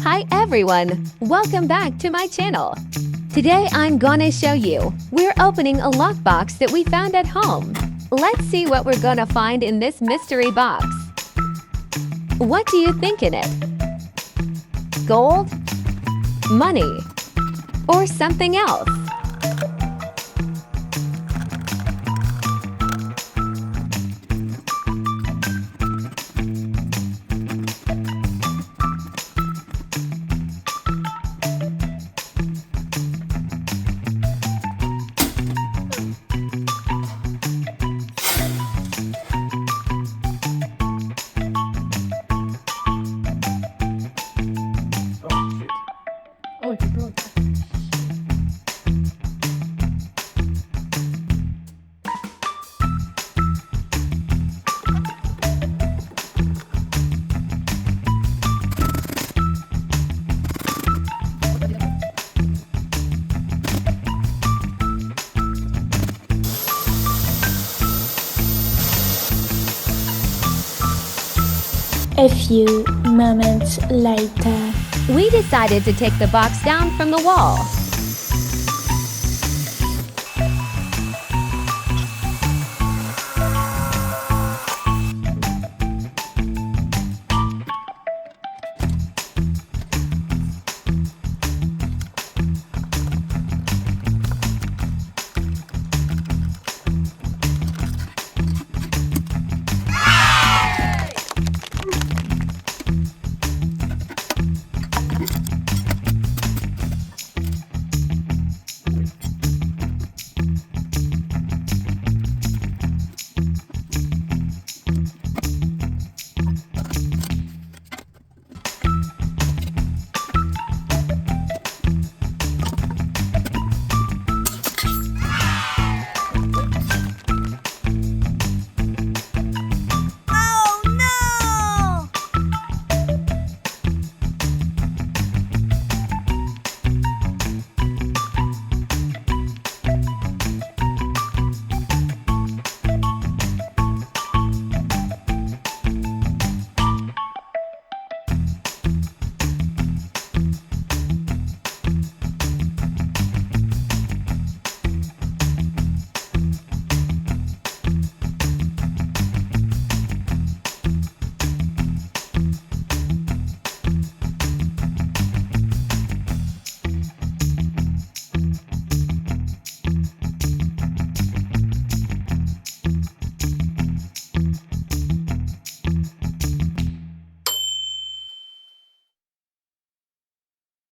Hi everyone! Welcome back to my channel. Today I'm gonna show you. We're opening a lockbox that we found at home. Let's see what we're gonna find in this mystery box. What do you think in it? Gold? Money? Or something else? Oh, you broke that. A few moments later. We decided to take the box down from the wall.